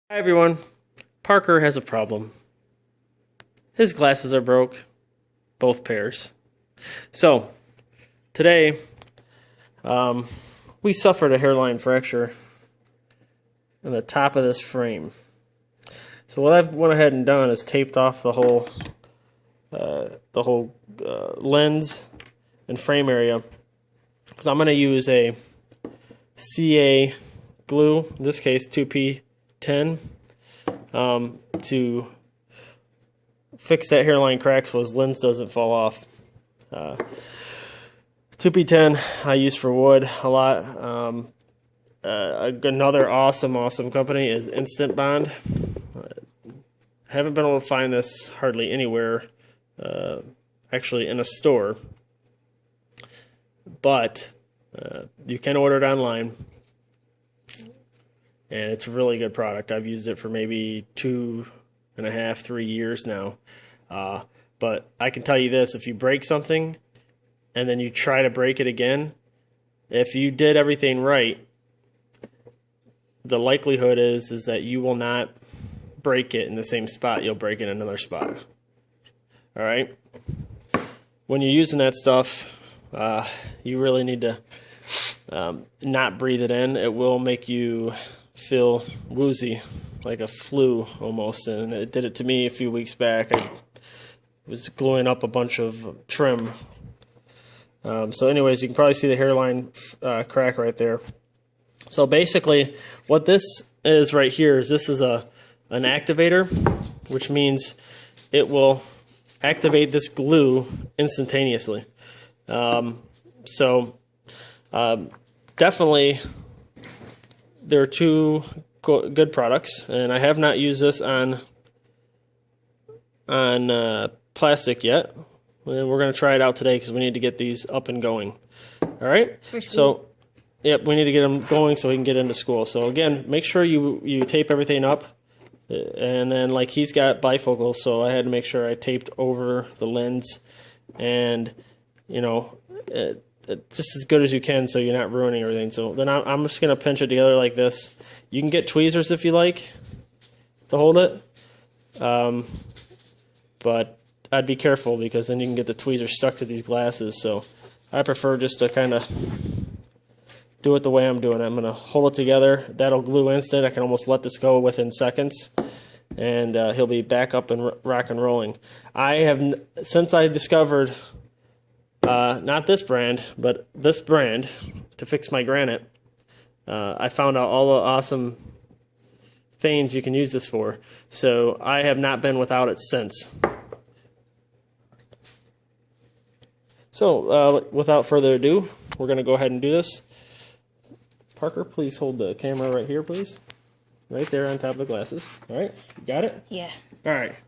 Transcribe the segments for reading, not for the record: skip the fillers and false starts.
Hi everyone, Parker has a problem. His glasses are broke, both pairs. So, today, we suffered a hairline fracture in the top of this frame. So what I've went ahead and done is taped off the whole lens and frame area. So I'm going to use a CA glue, in this case 2P10, to fix that hairline crack so his lens doesn't fall off. 2P10 I use for wood a lot. Another awesome company is Instant Bond. I haven't been able to find this hardly anywhere, actually in a store, but you can order it online, and it's a really good product. I've used it for maybe 2.5, 3 years now. But I can tell you this, if you break something and then you try to break it again, if you did everything right, the likelihood is that you will not break it in the same spot. You'll break it in another spot. All right? When you're using that stuff, you really need to not breathe it in. It will make you feel woozy, like a flu almost, and it did it to me a few weeks back. I was gluing up a bunch of trim. So anyways, you can probably see the hairline crack right there. So basically what this is right here is this is an activator, which means it will activate this glue instantaneously. Definitely there are two good products, and I have not used this on plastic yet. And we're going to try it out today because we need to get these up and going. All right? So, yep, we need to get them going so we can get into school. So again, make sure you tape everything up. And then, like, he's got bifocals, so I had to make sure I taped over the lens, and just as good as you can so you're not ruining everything. So then I'm just going to pinch it together like this. You can get tweezers if you like to hold it, but I'd be careful because then you can get the tweezers stuck to these glasses. So I prefer just to kind of do it the way I'm doing it. I'm going to hold it together. That'll glue instant. I can almost let this go within seconds, and he'll be back up and rock and rolling. Since I discovered not this brand, but this brand to fix my granite, I found out all the awesome things you can use this for. So I have not been without it since. So without further ado, we're going to go ahead and do this. Parker, please hold the camera right here, please. Right there on top of the glasses. All right, you got it? Yeah. All right.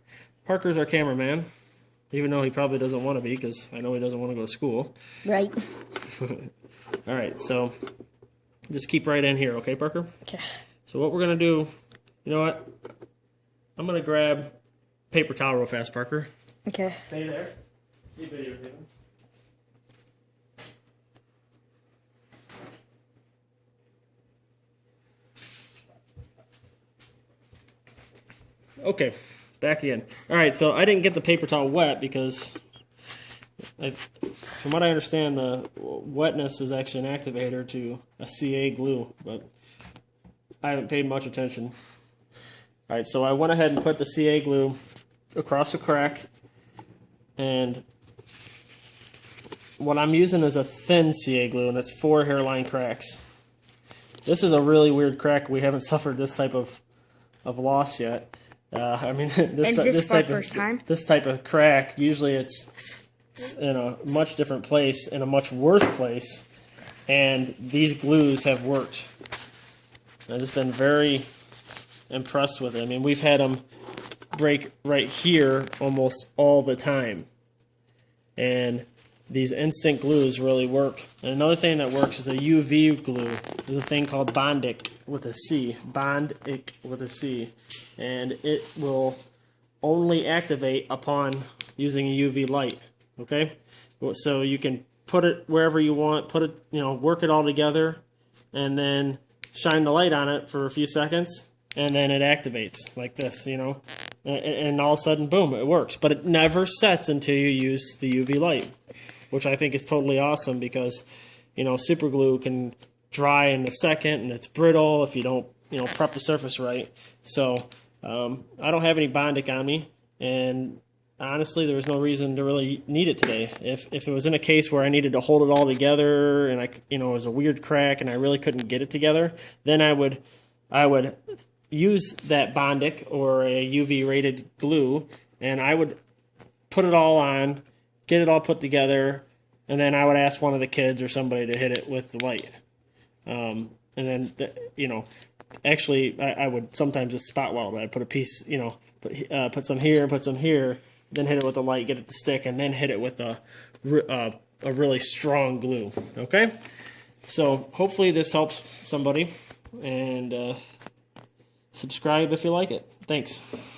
Parker's our cameraman, even though he probably doesn't want to be, because I know he doesn't want to go to school. Right. All right, so just keep right in here, okay, Parker? Okay. So what we're going to do, you know what? I'm going to grab paper towel real fast, Parker. Okay. Stay there. See video taking. Okay, back again. All right, so I didn't get the paper towel wet because, from what I understand, the wetness is actually an activator to a CA glue, but I haven't paid much attention. All right, so I went ahead and put the CA glue across the crack, and what I'm using is a thin CA glue, and it's 4 hairline cracks. This is a really weird crack. We haven't suffered this type of loss yet. I mean, this type of crack, usually it's in a much different place, in a much worse place, and these glues have worked. I've just been very impressed with it. I mean, we've had them break right here almost all the time, and these instant glues really work. And another thing that works is a UV glue. There's a thing called Bondic with a C. Bondic with a C. And it will only activate upon using a UV light. Okay? So you can put it wherever you want, put it, work it all together, and then shine the light on it for a few seconds, and then it activates like this, you know, and all of a sudden, boom, it works. But it never sets until you use the UV light, which I think is totally awesome because, you know, super glue can dry in a second and it's brittle if you don't, you know, prep the surface right. So I don't have any Bondic on me, and honestly, there was no reason to really need it today. If it was in a case where I needed to hold it all together and it was a weird crack and I really couldn't get it together, then I would use that Bondic or a UV rated glue, and I would put it all on, get it all put together, and then I would ask one of the kids or somebody to hit it with the light. And then, actually, I would sometimes just spot weld. I'd put a piece, put some here and put some here, then hit it with the light, get it to stick, and then hit it with a really strong glue. Okay? So hopefully this helps somebody, and subscribe if you like it. Thanks.